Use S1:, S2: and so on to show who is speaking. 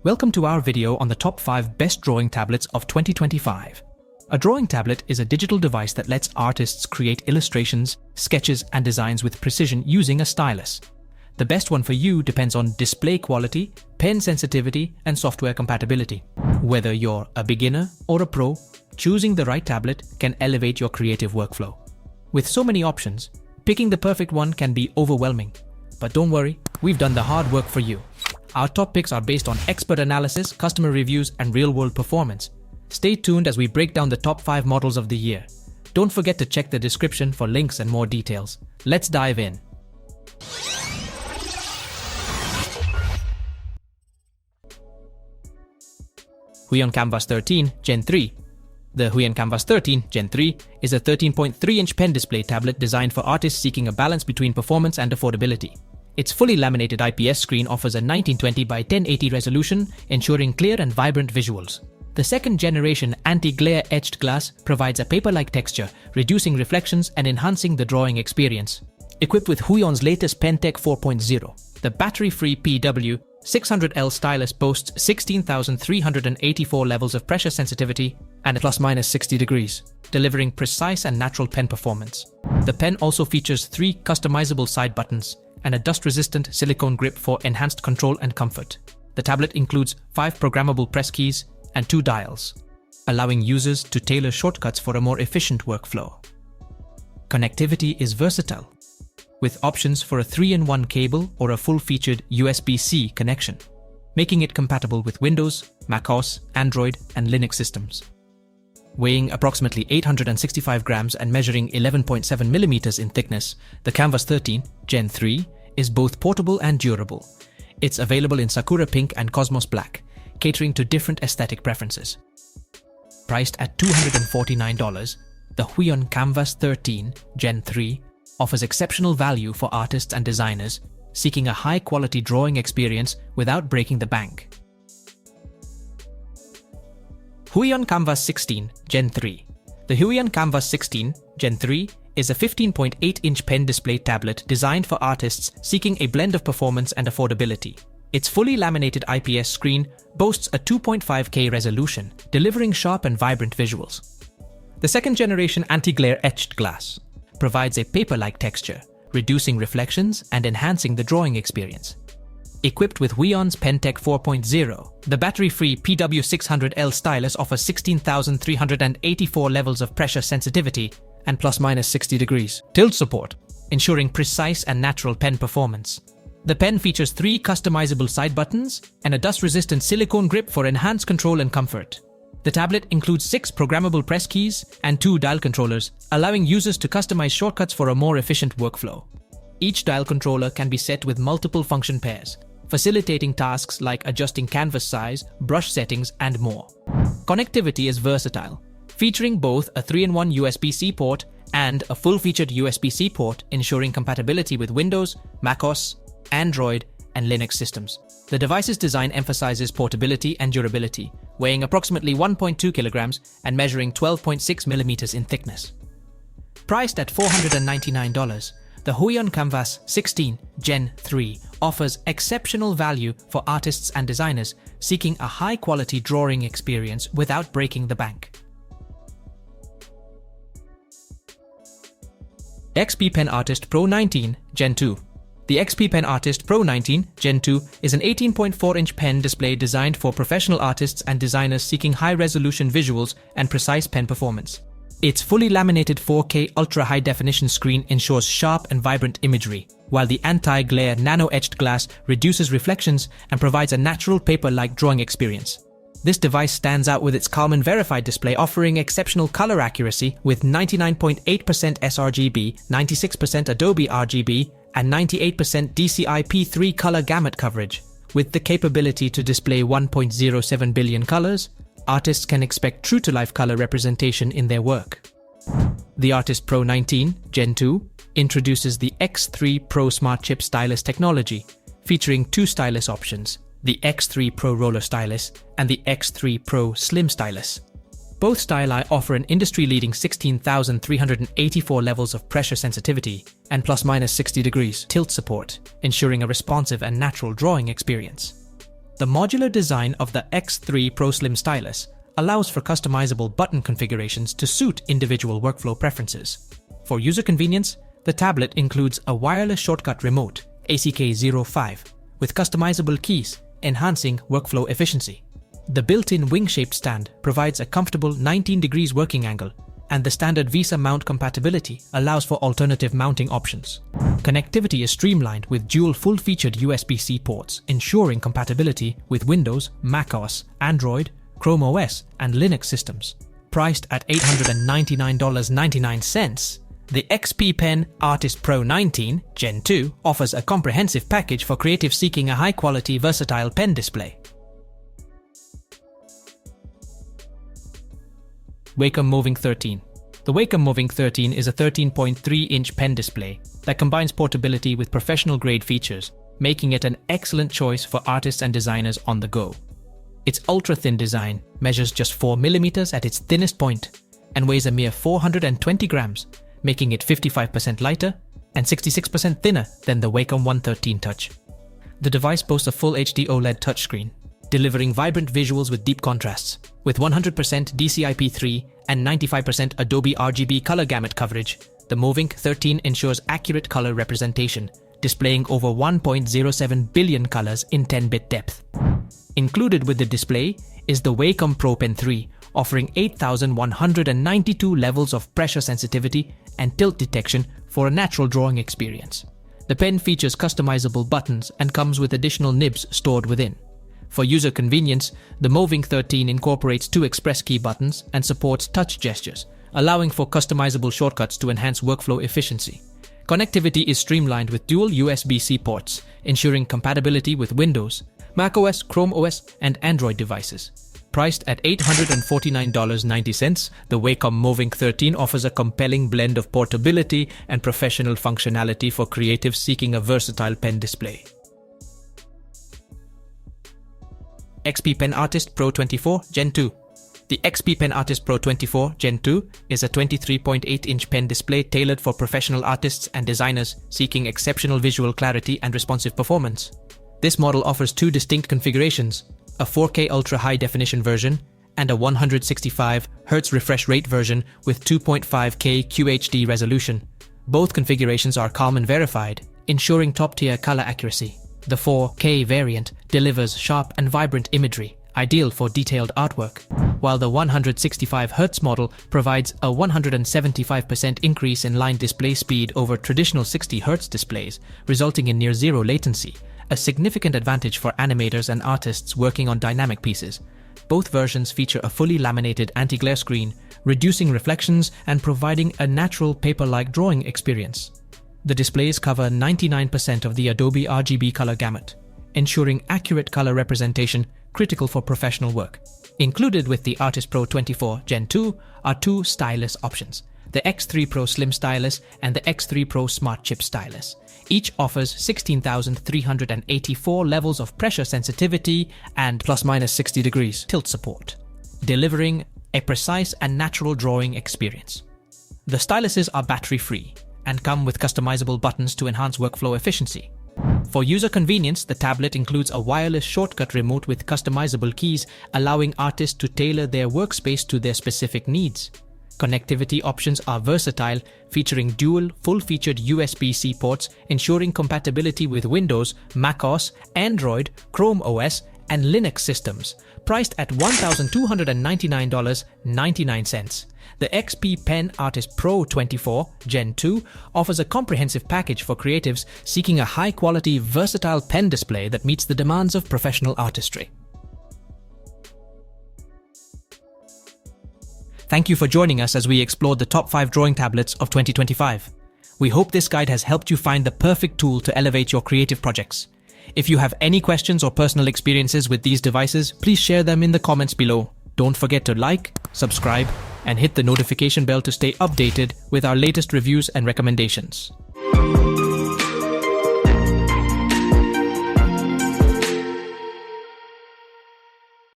S1: Welcome to our video on the top 5 best drawing tablets of 2025. A drawing tablet is a digital device that lets artists create illustrations, sketches, and designs with precision using a stylus. The best one for you depends on display quality, pen sensitivity, and software compatibility. Whether you're a beginner or a pro, choosing the right tablet can elevate your creative workflow. With so many options, picking the perfect one can be overwhelming. But don't worry, we've done the hard work for you. Our top picks are based on expert analysis, customer reviews, and real-world performance. Stay tuned as we break down the top 5 models of the year. Don't forget to check the description for links and more details. Let's dive in. Huion Kamvas 13 Gen 3. The Huion Kamvas 13 Gen 3 is a 13.3-inch pen display tablet designed for artists seeking a balance between performance and affordability. Its fully laminated IPS screen offers a 1920 by 1080 resolution, ensuring clear and vibrant visuals. The second-generation anti-glare etched glass provides a paper-like texture, reducing reflections and enhancing the drawing experience. Equipped with Huion's latest PenTech 4.0, the battery-free PW600L stylus boasts 16,384 levels of pressure sensitivity and ± 60 degrees, delivering precise and natural pen performance. The pen also features 3 customizable side buttons and a dust-resistant silicone grip for enhanced control and comfort. The tablet includes 5 programmable press keys and 2 dials, allowing users to tailor shortcuts for a more efficient workflow. Connectivity is versatile, with options for a 3-in-1 cable or a full-featured USB-C connection, making it compatible with Windows, macOS, Android, and Linux systems. Weighing approximately 865 grams and measuring 11.7 mm in thickness, the Kamvas 13 Gen 3 is both portable and durable. It's available in Sakura Pink and Cosmos Black, catering to different aesthetic preferences. Priced at $249, the Huion Kamvas 13 Gen 3 offers exceptional value for artists and designers seeking a high-quality drawing experience without breaking the bank. Huion Kamvas 16 Gen 3. The Huion Kamvas 16 Gen 3 is a 15.8-inch pen display tablet designed for artists seeking a blend of performance and affordability. Its fully laminated IPS screen boasts a 2.5K resolution, delivering sharp and vibrant visuals. The second-generation anti-glare etched glass provides a paper-like texture, reducing reflections and enhancing the drawing experience. Equipped with Huion's PenTech 4.0, the battery-free PW600L stylus offers 16,384 levels of pressure sensitivity and ± 60 degrees tilt support, ensuring precise and natural pen performance. The pen features 3 customizable side buttons and a dust-resistant silicone grip for enhanced control and comfort. The tablet includes 6 programmable press keys and 2 dial controllers, allowing users to customize shortcuts for a more efficient workflow. Each dial controller can be set with multiple function pairs, facilitating tasks like adjusting canvas size, brush settings, and more. Connectivity is versatile, featuring both a 3-in-1 USB-C port and a full-featured USB-C port, ensuring compatibility with Windows, macOS, Android, and Linux systems. The device's design emphasizes portability and durability, weighing approximately 1.2 kilograms and measuring 12.6 mm in thickness. Priced at $499, the Huion Kamvas 16 Gen 3 offers exceptional value for artists and designers seeking a high-quality drawing experience without breaking the bank. XP Pen Artist Pro 19 Gen 2. The XP Pen Artist Pro 19 Gen 2 is an 18.4-inch pen display designed for professional artists and designers seeking high-resolution visuals and precise pen performance. Its fully laminated 4K ultra-high-definition screen ensures sharp and vibrant imagery, while the anti-glare nano-etched glass reduces reflections and provides a natural paper-like drawing experience. This device stands out with its Kalman verified display, offering exceptional color accuracy with 99.8% sRGB, 96% Adobe RGB, and 98% DCI-P3 color gamut coverage. With the capability to display 1.07 billion colors, artists can expect true-to-life color representation in their work. The Artist Pro 19 Gen 2 introduces the X3 Pro Smart Chip Stylus technology, featuring 2 stylus options, the X3 Pro Roller Stylus and the X3 Pro Slim Stylus. Both styli offer an industry-leading 16,384 levels of pressure sensitivity and ± 60 degrees tilt support, ensuring a responsive and natural drawing experience. The modular design of the X3 Pro Slim stylus allows for customizable button configurations to suit individual workflow preferences. For user convenience, the tablet includes a wireless shortcut remote, ACK05, with customizable keys, enhancing workflow efficiency. The built-in wing-shaped stand provides a comfortable 19 degrees working angle, and the standard VESA mount compatibility allows for alternative mounting options. Connectivity is streamlined with dual full-featured USB-C ports, ensuring compatibility with Windows, macOS, Android, Chrome OS, and Linux systems. Priced at $899.99, the XP Pen Artist Pro 19 Gen 2 offers a comprehensive package for creatives seeking a high-quality, versatile pen display. Wacom Movink 13. The Wacom Movink 13 is a 13.3-inch pen display that combines portability with professional-grade features, making it an excellent choice for artists and designers on the go. Its ultra-thin design measures just 4mm at its thinnest point and weighs a mere 420 grams, making it 55% lighter and 66% thinner than the Wacom 113 Touch. The device boasts a Full HD OLED touchscreen, delivering vibrant visuals with deep contrasts. With 100% DCI-P3 and 95% Adobe RGB color gamut coverage, the Movink 13 ensures accurate color representation, displaying over 1.07 billion colors in 10-bit depth. Included with the display is the Wacom Pro Pen 3, offering 8,192 levels of pressure sensitivity and tilt detection for a natural drawing experience. The pen features customizable buttons and comes with additional nibs stored within. For user convenience, the Movink 13 incorporates 2 express key buttons and supports touch gestures, allowing for customizable shortcuts to enhance workflow efficiency. Connectivity is streamlined with dual USB-C ports, ensuring compatibility with Windows, macOS, Chrome OS, and Android devices. Priced at $849.90, the Wacom Movink 13 offers a compelling blend of portability and professional functionality for creatives seeking a versatile pen display. XP Pen Artist Pro 24 Gen 2. The XP Pen Artist Pro 24 Gen 2 is a 23.8-inch pen display tailored for professional artists and designers seeking exceptional visual clarity and responsive performance. This model offers 2 distinct configurations, a 4K Ultra High Definition version and a 165Hz refresh rate version with 2.5K QHD resolution. Both configurations are Calm and verified, ensuring top-tier color accuracy. The 4K variant delivers sharp and vibrant imagery, ideal for detailed artwork, while the 165Hz model provides a 175% increase in line display speed over traditional 60Hz displays, resulting in near-zero latency, a significant advantage for animators and artists working on dynamic pieces. Both versions feature a fully laminated anti-glare screen, reducing reflections and providing a natural paper-like drawing experience. The displays cover 99% of the Adobe RGB color gamut, ensuring accurate color representation critical for professional work. Included with the Artist Pro 24 Gen 2 are 2 stylus options, the X3 Pro Slim stylus and the X3 Pro Smart Chip stylus. Each offers 16,384 levels of pressure sensitivity and ± 60 degrees tilt support, delivering a precise and natural drawing experience. The styluses are battery-free and come with customizable buttons to enhance workflow efficiency. For user convenience, the tablet includes a wireless shortcut remote with customizable keys, allowing artists to tailor their workspace to their specific needs. Connectivity options are versatile, featuring dual full-featured USB-C ports, ensuring compatibility with Windows, macOS, Android, Chrome OS, and Linux systems. Priced at $1,299.99. The XP Pen Artist Pro 24 Gen 2 offers a comprehensive package for creatives seeking a high-quality, versatile pen display that meets the demands of professional artistry. Thank you for joining us as we explored the top 5 drawing tablets of 2025. We hope this guide has helped you find the perfect tool to elevate your creative projects. If you have any questions or personal experiences with these devices, please share them in the comments below. Don't forget to like, subscribe, and hit the notification bell to stay updated with our latest reviews and recommendations.